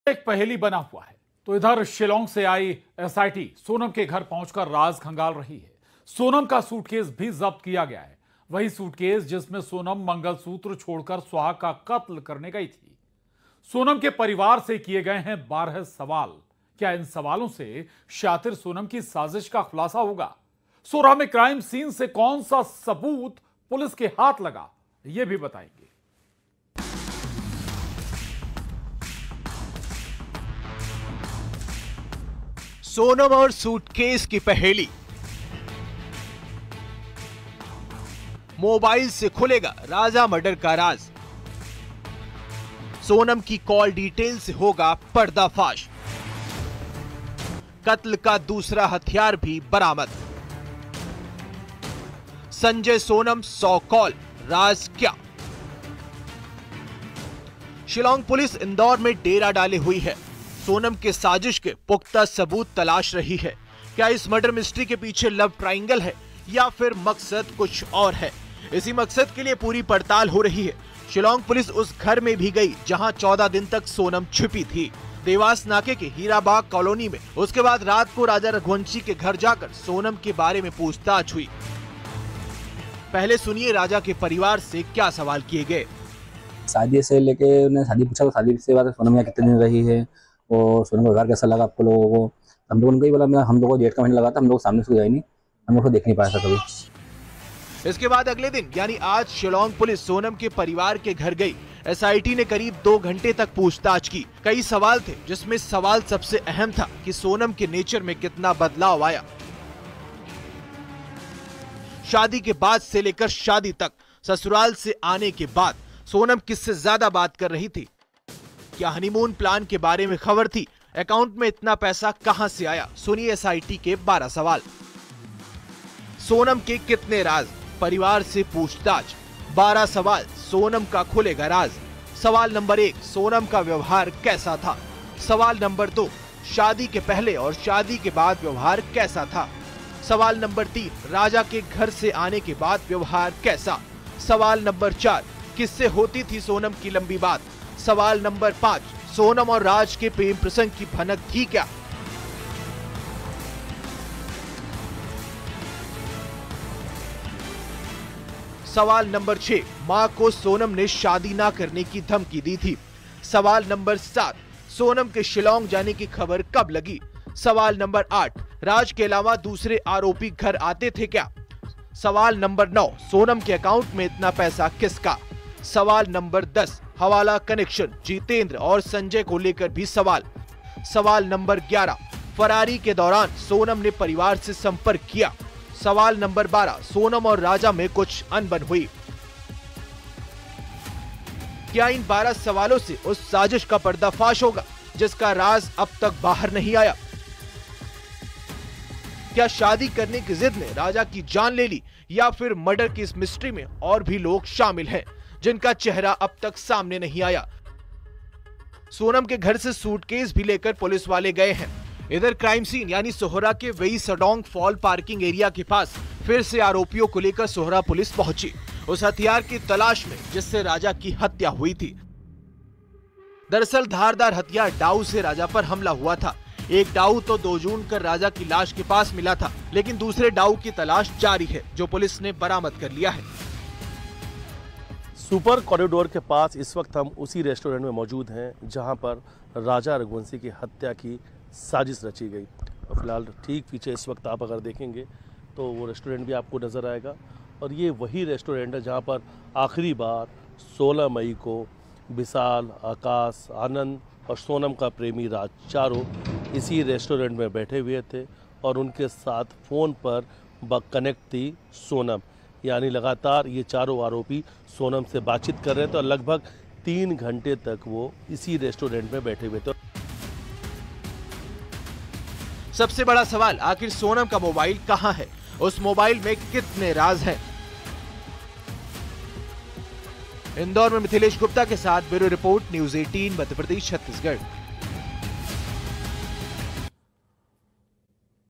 एक पहेली बना हुआ है तो इधर शिलांग से आई एसआईटी सोनम के घर पहुंचकर राज खंगाल रही है। सोनम का सूटकेस भी जब्त किया गया है, वही सूटकेस जिसमें सोनम मंगलसूत्र छोड़कर सुहाग का कत्ल करने गई थी। सोनम के परिवार से किए गए हैं 12 सवाल। क्या इन सवालों से शातिर सोनम की साजिश का खुलासा होगा? सोरहा में क्राइम सीन से कौन सा सबूत पुलिस के हाथ लगा, यह भी बताएंगे। सोनम और सूटकेस की पहेली। मोबाइल से खुलेगा राजा मर्डर का राज। सोनम की कॉल डिटेल से होगा पर्दाफाश। कत्ल का दूसरा हथियार भी बरामद। संजय सोनम 100 कॉल, राज क्या? शिलांग पुलिस इंदौर में डेरा डाले हुई है। सोनम के साजिश के पुख्ता सबूत तलाश रही है। क्या इस मर्डर मिस्ट्री के पीछे लव ट्रायंगल है या फिर मकसद कुछ और है? इसी मकसद के लिए पूरी पड़ताल हो रही है। शिलांग पुलिस उस घर में भी गई जहां 14 दिन तक सोनम छिपी थी, देवास नाके के हीराबाग कॉलोनी में। उसके बाद रात को राजा रघुवंशी के घर जाकर सोनम के बारे में पूछताछ हुई। पहले सुनिए राजा के परिवार से क्या सवाल किए गए। शादी से लेके उन्हें शादी पूछा तो शादी से बाद सोनम यहाँ कितने दिन रही है और सोनम का व्यवहार कैसा लगा आपको लोगों को? हम लोगों को ही बोला, हम लोगों को जेठ का महीना लगा था, हम लोग सामने से गए नहीं, हम लोग को देख नहीं पाया था कभी। इसके बाद अगले दिन यानी आज शिलांग पुलिस सोनम के परिवार के घर गई। एसआईटी ने करीब 2 घंटे तक पूछताछ की। कई सवाल थे जिसमें सवाल सबसे अहम था कि सोनम के नेचर में कितना बदलाव आया। शादी के बाद से लेकर शादी तक, ससुराल से आने के बाद सोनम किससे ज्यादा बात कर रही थी? क्या हनीमून प्लान के बारे में खबर थी? अकाउंट में इतना पैसा कहां से आया? सुनिए एसआईटी के 12 सवाल। सोनम के कितने राज? परिवार से पूछताछ। 12 सवाल, सोनम का खुलेगा राज। सवाल नंबर 1, सोनम का व्यवहार कैसा था? सवाल नंबर 2, शादी के पहले और शादी के बाद व्यवहार कैसा था? सवाल नंबर 3, राजा के घर से आने के बाद व्यवहार कैसा? सवाल नंबर 4, किससे होती थी सोनम की लंबी बात? सवाल नंबर 5, सोनम और राज के प्रेम प्रसंग की भनक थी क्या? सवाल नंबर 6, मां को सोनम ने शादी ना करने की धमकी दी थी। सवाल नंबर 7, सोनम के शिलांग जाने की खबर कब लगी? सवाल नंबर 8, राज के अलावा दूसरे आरोपी घर आते थे क्या? सवाल नंबर 9, सोनम के अकाउंट में इतना पैसा किसका? सवाल नंबर 10, हवाला कनेक्शन जितेंद्र और संजय को लेकर भी सवाल। सवाल नंबर 11, फरारी के दौरान सोनम ने परिवार से संपर्क किया। सवाल नंबर 12, सोनम और राजा में कुछ अनबन हुई। क्या इन 12 सवालों से उस साजिश का पर्दाफाश होगा जिसका राज अब तक बाहर नहीं आया? क्या शादी करने की जिद ने राजा की जान ले ली या फिर मर्डर की इस मिस्ट्री में और भी लोग शामिल हैं जिनका चेहरा अब तक सामने नहीं आया? सोनम के घर से सूटकेस भी लेकर पुलिस वाले गए हैं। इधर क्राइम सीन यानी सोहरा के वेई सडोंग फॉल पार्किंग एरिया के पास फिर से आरोपियों को लेकर सोहरा पुलिस पहुंची, उस हथियार की तलाश में जिससे राजा की हत्या हुई थी। दरअसल धारदार हथियार डाऊ से राजा पर हमला हुआ था। एक डाऊ तो 2 जून कर राजा की लाश के पास मिला था, लेकिन दूसरे डाऊ की तलाश जारी है जो पुलिस ने बरामद कर लिया है। सुपर कॉरिडोर के पास इस वक्त हम उसी रेस्टोरेंट में मौजूद हैं जहां पर राजा रघुवंशी की हत्या की साजिश रची गई। और फिलहाल ठीक पीछे इस वक्त आप अगर देखेंगे तो वो रेस्टोरेंट भी आपको नज़र आएगा और ये वही रेस्टोरेंट है जहां पर आखिरी बार 16 मई को विशाल, आकाश, आनंद और सोनम का प्रेमी राज चारों इसी रेस्टोरेंट में बैठे हुए थे और उनके साथ फ़ोन पर कनेक्ट थी सोनम। यानी लगातार ये चारों आरोपी सोनम से बातचीत कर रहे थे और लगभग 3 घंटे तक वो इसी रेस्टोरेंट में बैठे हुए थे। सबसे बड़ा सवाल, आखिर सोनम का मोबाइल कहां है? उस मोबाइल में कितने राज हैं? इंदौर में मिथिलेश गुप्ता के साथ bureau report, news 18 Madhya Pradesh Chhattisgarh.